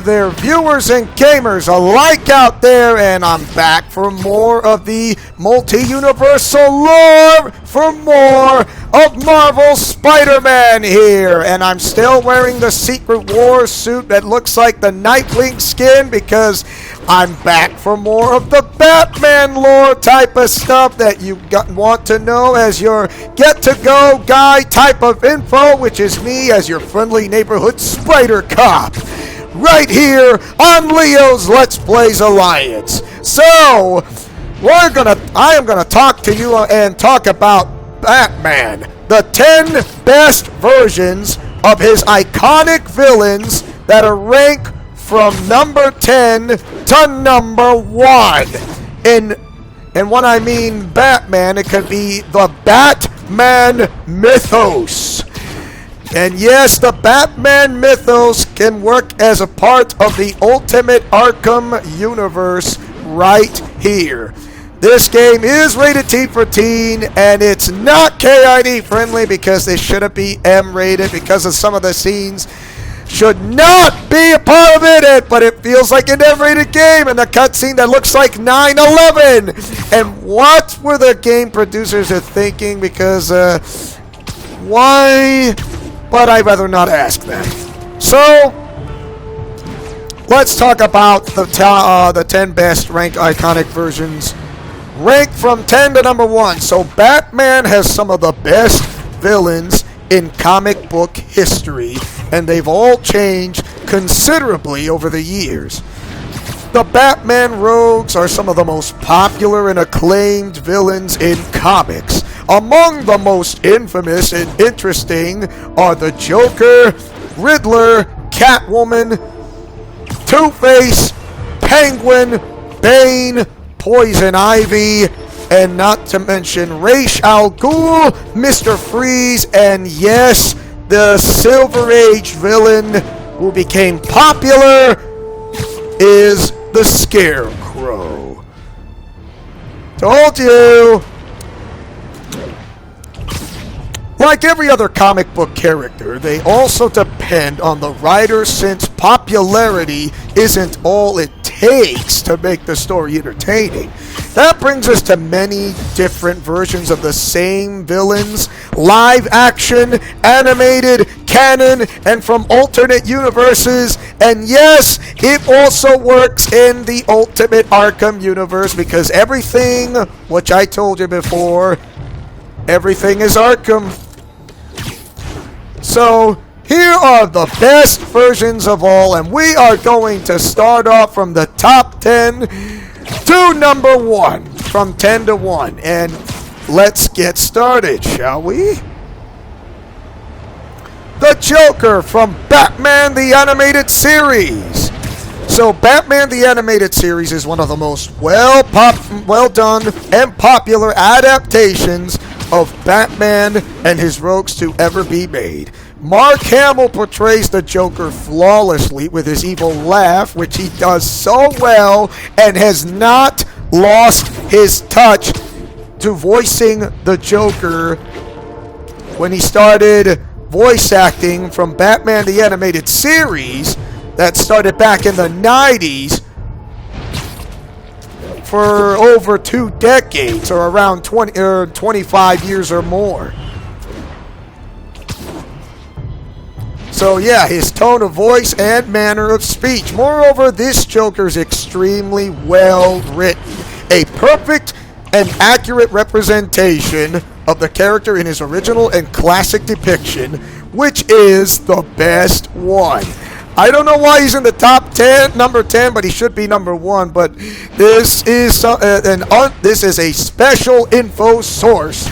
there, viewers and gamers alike out there, and I'm back for more of the multi-universal lore, for more of Marvel's Spider-Man here, and I'm still wearing the Secret Wars suit that looks like the Nightwing skin because I'm back for more of the Batman lore type of stuff that you want to know as your get-to-go guy type of info, which is me as your friendly neighborhood Spider Cop, right here on Leo's Let's Plays Alliance. So, I am gonna talk to you and talk about Batman, the 10 best versions of his iconic villains that are ranked from number 10 to number 1. And when I mean Batman, it could be the Batman mythos. And yes, the Batman mythos can work as a part of the Ultimate Arkham universe right here. This game is rated T for teen, and it's not KID friendly because they shouldn't be M rated because of some of the scenes should not be a part of it, but it feels like an M-rated game, and the cutscene that looks like 9/11. And what were the game producers thinking? Because why? But I'd rather not ask them. So let's talk about the 10 best ranked iconic versions, ranked from 10 to number 1. So Batman has some of the best villains in comic book history, and they've all changed considerably over the years. The Batman rogues are some of the most popular and acclaimed villains in comics. Among the most infamous and interesting are the Joker, Riddler, Catwoman, Two-Face, Penguin, Bane, Poison Ivy, and not to mention Rachelle, Ghoul, Mr. Freeze, and yes, the Silver Age villain who became popular is the Scarecrow. Told you! Like every other comic book character, they also depend on the writer, since popularity isn't all it takes to make the story entertaining. That brings us to many different versions of the same villains, live action, animated, canon, and from alternate universes. And yes, it also works in the Ultimate Arkham universe because everything, which I told you before, everything is Arkham. So, here are the best versions of all, and we are going to start off from the top 10 to number 1, from 10 to 1, and let's get started, shall we? The Joker from Batman the Animated Series. So, Batman the Animated Series is one of the most well done and popular adaptations of Batman and his rogues to ever be made. Mark Hamill portrays the Joker flawlessly with his evil laugh, which he does so well, and has not lost his touch to voicing the Joker when he started voice acting from Batman the Animated Series that started back in the 90s for over 2 decades, or around 25 years or more. So yeah, his tone of voice and manner of speech. Moreover, this Joker's extremely well written. A perfect and accurate representation of the character in his original and classic depiction, which is the best one. I don't know why he's in the top 10, number 10, but he should be number 1. But this is this is a special info source.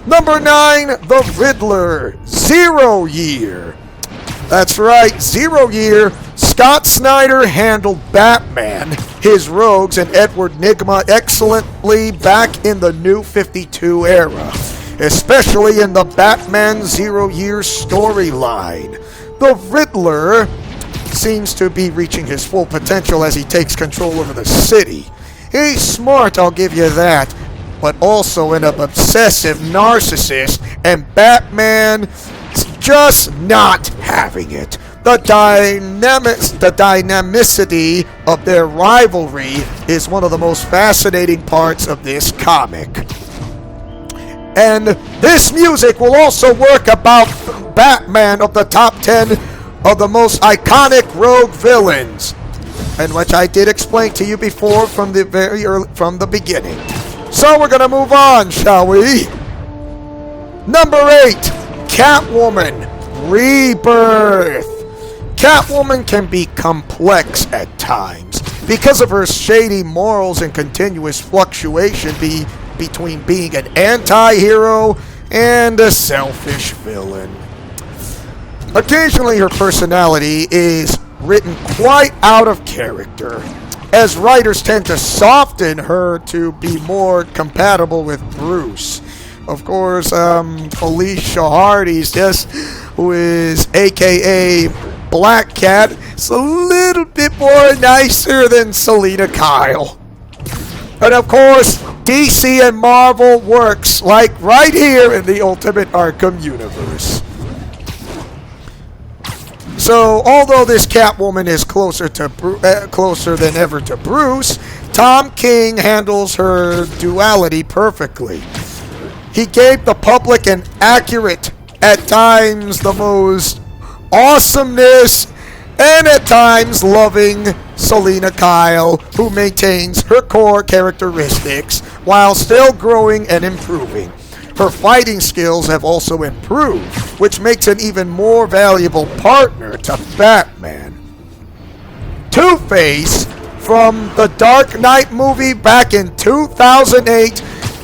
Number 9, the Riddler, 0 Year. That's right, 0 Year. Scott Snyder handled Batman, his rogues, and Edward Nygma excellently back in the New 52 era, especially in the Batman 0 Year storyline. The Riddler seems to be reaching his full potential as he takes control over the city. He's smart, I'll give you that, but also an obsessive narcissist, and Batman's just not having it. The dynamicity of their rivalry is one of the most fascinating parts of this comic. And this music will also work about Batman of the top 10 of the most iconic rogue villains, and which I did explain to you before from the beginning. So we're gonna move on, shall we? Number 8, Catwoman, Rebirth. Catwoman can be complex at times because of her shady morals and continuous fluctuation between being an anti-hero and a selfish villain. Occasionally her personality is written quite out of character, as writers tend to soften her to be more compatible with Bruce. Of course, Felicia Hardy's who is aka Black Cat, is a little bit more nicer than Selina Kyle. And of course, DC and Marvel works like right here in the Ultimate Arkham universe. So, although this Catwoman is closer than ever to Bruce, Tom King handles her duality perfectly. He gave the public an accurate, at times the most awesomeness, and at times loving Selina Kyle, who maintains her core characteristics while still growing and improving. Her fighting skills have also improved, which makes an even more valuable partner to Batman. Two-Face, from the Dark Knight movie back in 2008,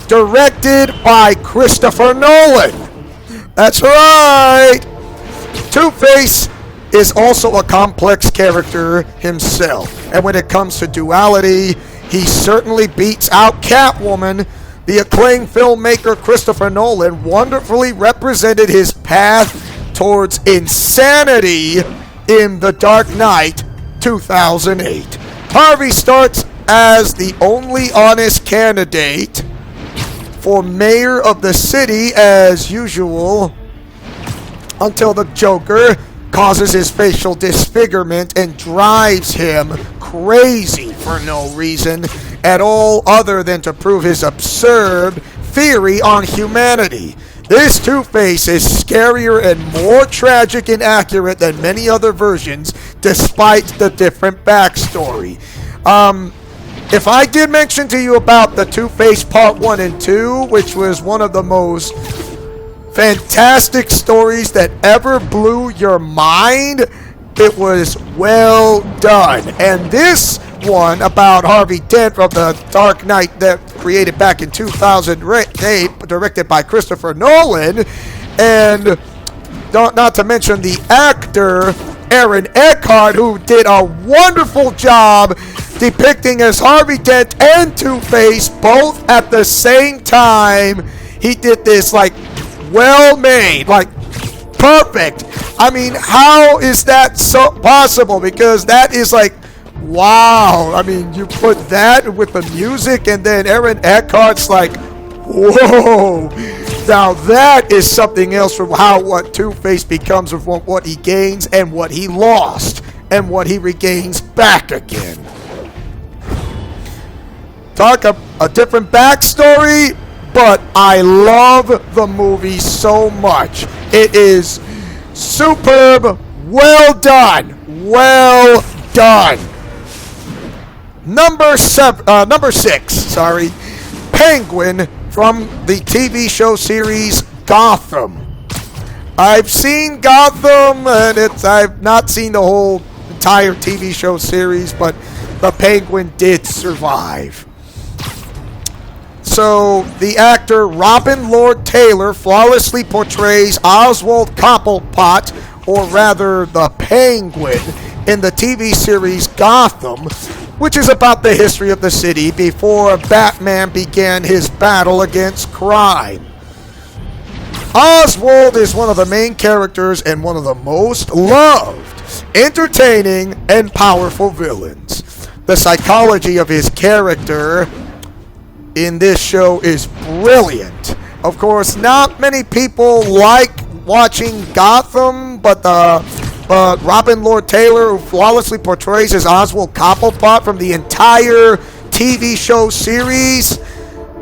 directed by Christopher Nolan. That's right! Two-Face is also a complex character himself, and when it comes to duality, he certainly beats out Catwoman. The acclaimed filmmaker Christopher Nolan wonderfully represented his path towards insanity in The Dark Knight 2008. Harvey starts as the only honest candidate for mayor of the city as usual, until the Joker causes his facial disfigurement and drives him crazy for no reason at all other than to prove his absurd theory on humanity. This Two-Face is scarier and more tragic and accurate than many other versions, despite the different backstory. If I did mention to you about the Two-Face Part 1 and 2, which was one of the most fantastic stories that ever blew your mind, it was well done. And this one about Harvey Dent from the Dark Knight, that created back in 2008, directed by Christopher Nolan, and not to mention the actor Aaron Eckhart, who did a wonderful job depicting as Harvey Dent and Two-Face both at the same time. He did this like well made, like perfect. I mean, how is that so possible? Because that is like, wow. I mean, you put that with the music, and then Aaron Eckhart's like, whoa. Now that is something else from what Two-Face becomes of what he gains and what he lost and what he regains back again. Talk a different backstory, but I love the movie so much. It is superb. Well done. Well done. Number 6, Penguin from the TV show series Gotham. I've seen Gotham, and I've not seen the whole entire TV show series, but the Penguin did survive. So, the actor Robin Lord Taylor flawlessly portrays Oswald Cobblepot, or rather the Penguin, in the TV series Gotham, which is about the history of the city before Batman began his battle against crime. Oswald is one of the main characters and one of the most loved, entertaining, and powerful villains. The psychology of his character in this show is brilliant. Of course, not many people like watching Gotham, but the Robin Lord Taylor, who flawlessly portrays as Oswald Cobblepot from the entire TV show series.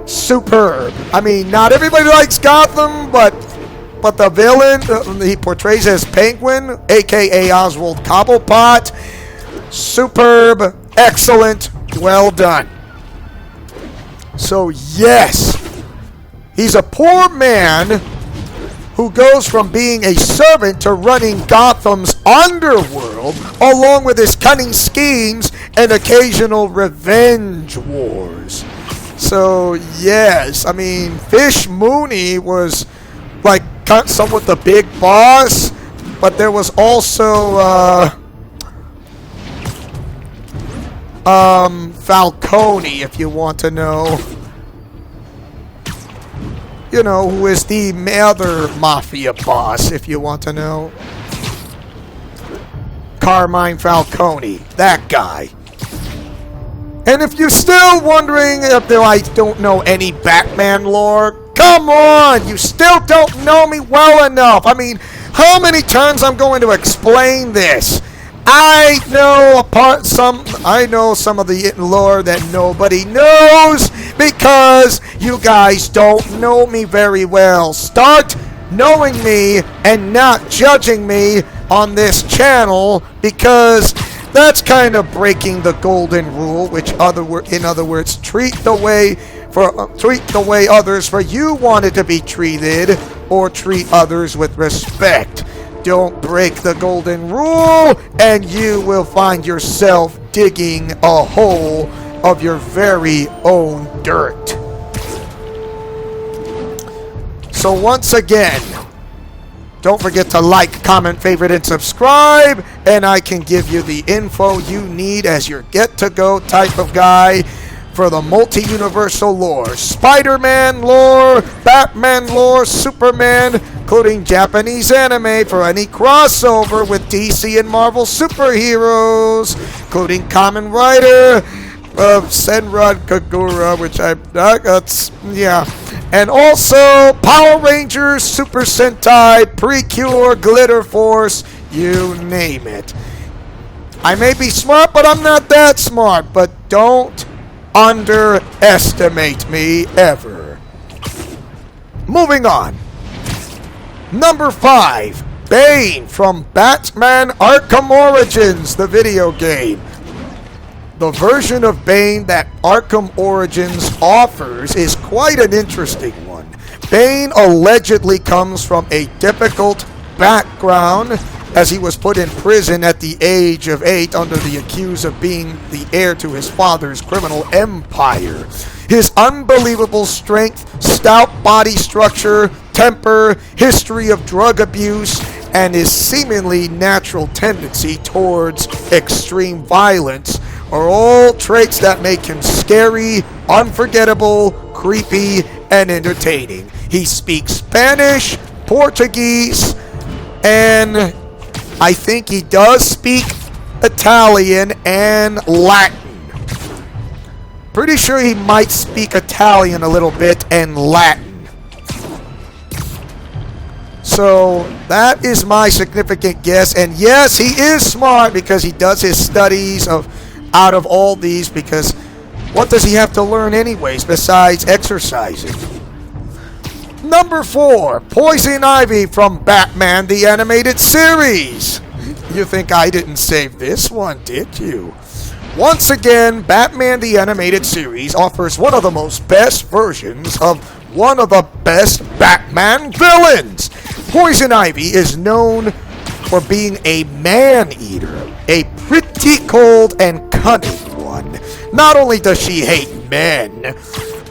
Superb. I mean, not everybody likes Gotham, but the villain he portrays as Penguin, aka Oswald Cobblepot. Superb. Excellent. Well done. So yes, he's a poor man who goes from being a servant to running Gotham's underworld, along with his cunning schemes and occasional revenge wars. So yes, I mean, Fish Mooney was like somewhat the big boss, but there was also Falcone, if you want to know. You know, who is the other mafia boss, if you want to know. Carmine Falcone, that guy. And if you're still wondering if I don't know any Batman lore, come on, you still don't know me well enough. I mean, how many times I'm going to explain this? I know some of the lore that nobody knows because you guys don't know me very well. Start knowing me and not judging me on this channel, because that's kind of breaking the golden rule, which in other words, treat the way others for you wanted to be treated, or treat others with respect. Don't break the golden rule, and you will find yourself digging a hole of your very own dirt. So once again, don't forget to like, comment, favorite, and subscribe, and I can give you the info you need as your get-to-go type of guy for the multi-universal lore. Spider-Man lore, Batman lore, Superman, including Japanese anime for any crossover with DC and Marvel superheroes, including Kamen Rider, Senran Kagura, which and also Power Rangers, Super Sentai, Precure, Glitter Force, you name it. I may be smart, but I'm not that smart. But don't underestimate me ever. Moving on. Number 5, Bane from Batman Arkham Origins, the video game. The version of Bane that Arkham Origins offers is quite an interesting one. Bane allegedly comes from a difficult background, as he was put in prison at the age of 8 under the accuse of being the heir to his father's criminal empire. His unbelievable strength, stout body structure, temper, history of drug abuse, and his seemingly natural tendency towards extreme violence are all traits that make him scary, unforgettable, creepy, and entertaining. He speaks Spanish, Portuguese, and I think he does speak Italian and Latin. Pretty sure he might speak Italian a little bit and Latin. So that is my significant guess. And yes, he is smart because he does his studies out of all these, because what does he have to learn anyways besides exercising? Number 4, Poison Ivy from Batman the Animated Series. You think I didn't save this one, did you? Once again, Batman the Animated Series offers one of the best versions of one of the best Batman villains. Poison Ivy is known for being a man-eater, a pretty cold and cunning one. Not only does she hate men,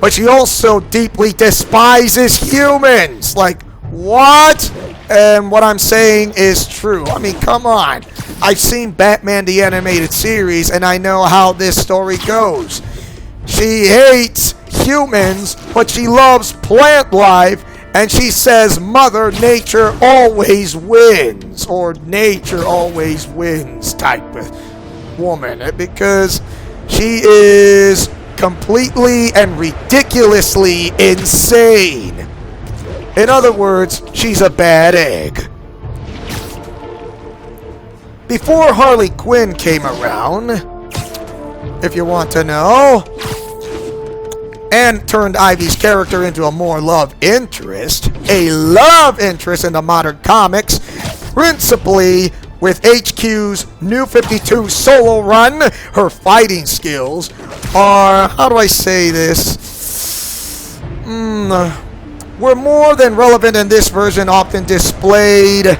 but she also deeply despises humans. Like, what? And what I'm saying is true. I mean, come on. I've seen Batman the Animated Series, and I know how this story goes. She hates humans, but she loves plant life, and she says Mother Nature always wins, or nature always wins type of woman, because she is completely and ridiculously insane. In other words, she's a bad egg. before Harley Quinn came around, if you want to know, and turned Ivy's character into a more love interest in the modern comics, principally with HQ's New 52 solo run. Her fighting skills are, how do I say this, were more than relevant in this version, often displayed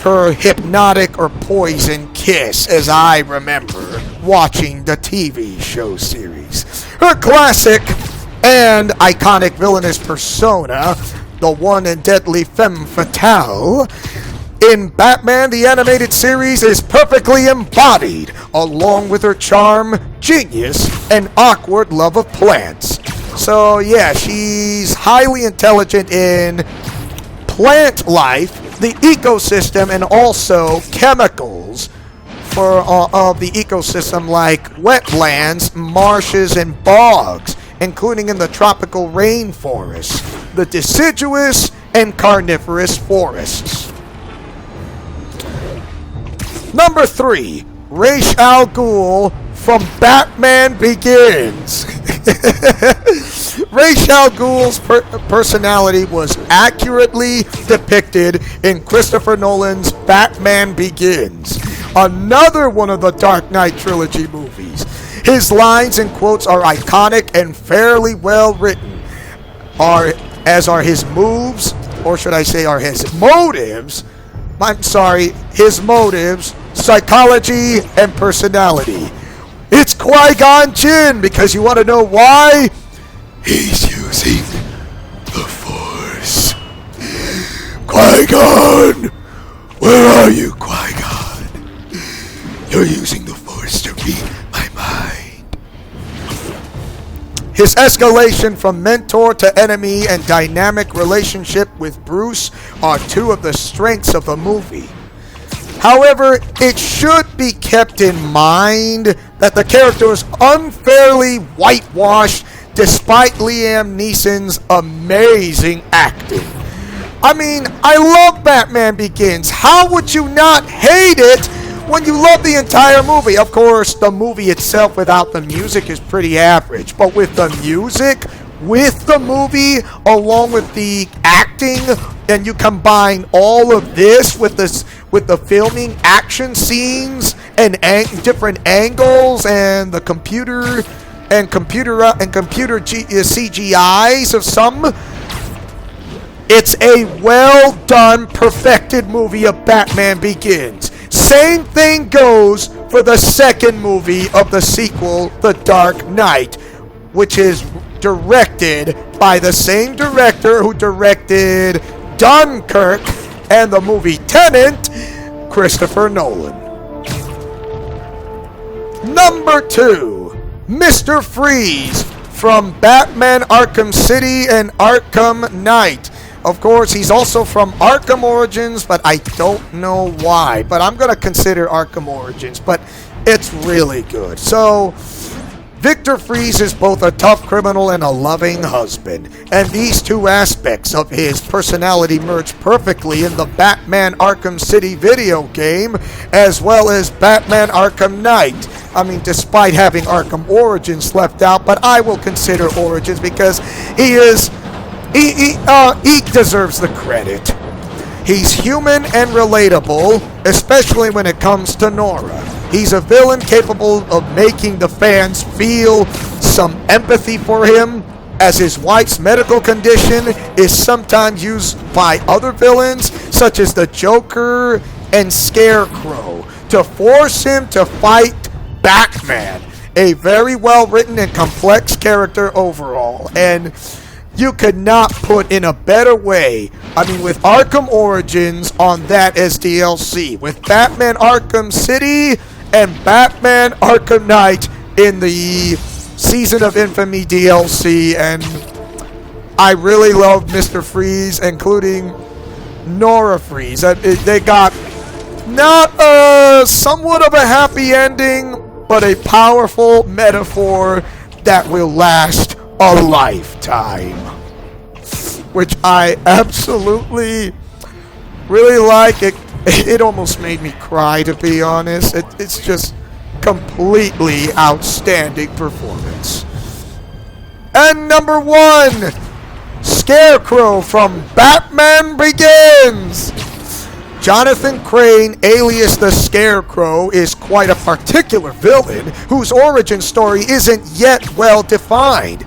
her hypnotic or poison kiss, as I remember watching the TV show series. Her classic and iconic villainous persona, the one and deadly femme fatale, in Batman the Animated Series is perfectly embodied, along with her charm, genius, and awkward love of plants. So yeah, she's highly intelligent in plant life, the ecosystem, and also chemicals of the ecosystem like wetlands, marshes, and bogs, including in the tropical rainforests, the deciduous and carnivorous forests. Number 3, Rachelle Ghoul from Batman Begins. Rachelle Ghoul's personality was accurately depicted in Christopher Nolan's Batman Begins, another one of the Dark Knight trilogy movies. His lines and quotes are iconic and fairly well written, as are his moves, or should I say are his motives. His motives, psychology, and personality. It's Qui-Gon Jinn, because you want to know why? He's using the Force. Qui-Gon! Where are you, Qui-Gon? You're using the Force to read my mind. His escalation from mentor to enemy and dynamic relationship with Bruce are two of the strengths of the movie. However, it should be kept in mind that the character is unfairly whitewashed despite Liam Neeson's amazing acting. I mean, I love Batman Begins. How would you not hate it when you love the entire movie? Of course, the movie itself without the music is pretty average, but with the music, with the movie, along with the acting, and you combine all of this with the filming, action scenes, and different angles, and the computer CGIs of some, it's a well done, perfected movie of Batman Begins. Same thing goes for the second movie of the sequel, The Dark Knight, which is directed by the same director who directed Dunkirk and the movie Tenet, Christopher Nolan. Number 2, Mr. Freeze from Batman Arkham City and Arkham Knight. Of course, he's also from Arkham Origins, but I don't know why. But I'm going to consider Arkham Origins, but it's really good. So, Victor Freeze is both a tough criminal and a loving husband, and these two aspects of his personality merge perfectly in the Batman Arkham City video game, as well as Batman Arkham Knight. I mean, despite having Arkham Origins left out, but I will consider Origins because he deserves the credit. He's human and relatable, especially when it comes to Nora. He's a villain capable of making the fans feel some empathy for him, as his wife's medical condition is sometimes used by other villains, such as the Joker and Scarecrow, to force him to fight Batman. A very well written and complex character overall, and you could not put in a better way. I mean, with Arkham Origins on that as DLC, with Batman Arkham City and Batman Arkham Knight in the Season of Infamy DLC, and I really love Mr. Freeze, including Nora Freeze. They got not somewhat of a happy ending, but a powerful metaphor that will last a lifetime, which I absolutely really like. It It almost made me cry, to be honest. It's just completely outstanding performance. And number 1, Scarecrow from Batman Begins. Jonathan Crane, alias the Scarecrow, is quite a particular villain whose origin story isn't yet well defined.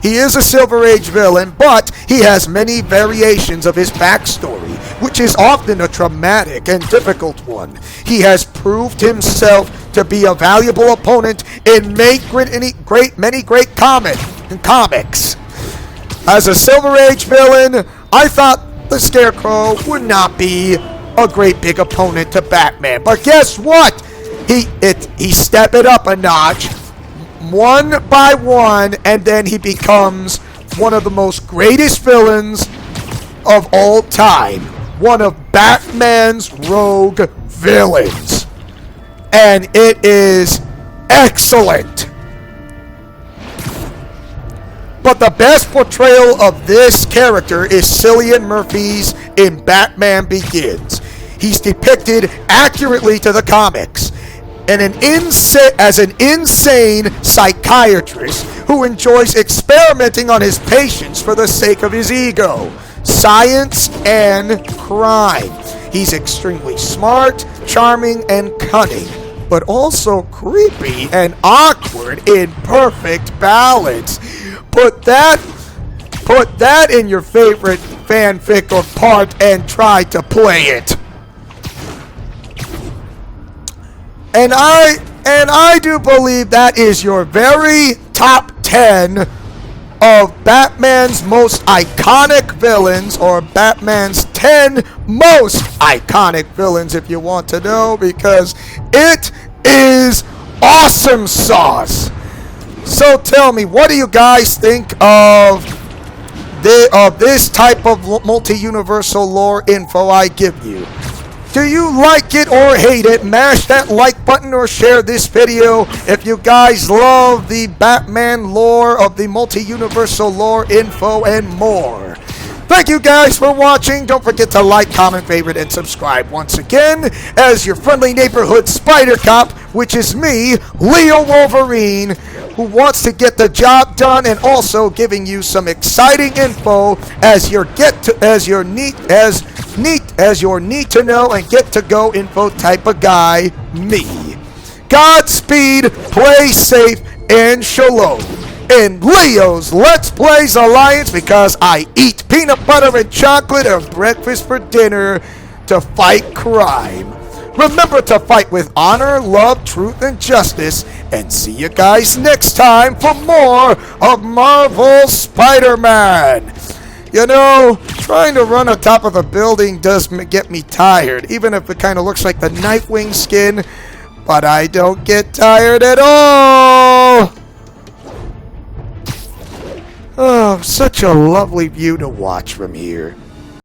He is a Silver Age villain, but he has many variations of his backstory, which is often a traumatic and difficult one. He has proved himself to be a valuable opponent in many great comics. As a Silver Age villain, I thought the Scarecrow would not be a great big opponent to Batman. But guess what? He stepped it up a notch, one by one, and then he becomes one of the most greatest villains of all time. One of Batman's rogue villains. And it is excellent. But the best portrayal of this character is Cillian Murphy's in Batman Begins. He's depicted accurately to the comics as an insane psychiatrist who enjoys experimenting on his patients for the sake of his ego, science, and crime. He's extremely smart, charming, and cunning, but also creepy and awkward in perfect balance. Put that in your favorite fanfic or part and try to play it. And I do believe that is your very top 10 of Batman's most iconic villains, or Batman's 10 most iconic villains, if you want to know, because it is awesome sauce. So tell me, what do you guys think of this type of multi-universal lore info I give you? Do you like it or hate it? Mash that like button or share this video if you guys love the Batman lore of the multi-universal lore info and more. Thank you guys for watching. Don't forget to like, comment, favorite, and subscribe once again as your friendly neighborhood Spider Cop, which is me, Leo Wolverine, who wants to get the job done and also giving you some exciting info as your need to know and get to go info type of guy, me. Godspeed, play safe, and shalom. In Leo's Let's Plays Alliance, because I eat peanut butter and chocolate at breakfast for dinner to fight crime. Remember to fight with honor, love, truth, and justice, and see you guys next time for more of Marvel Spider-Man. You know, trying to run on top of a building does get me tired, even if it kind of looks like the Nightwing skin, but I don't get tired at all. Oh, such a lovely view to watch from here.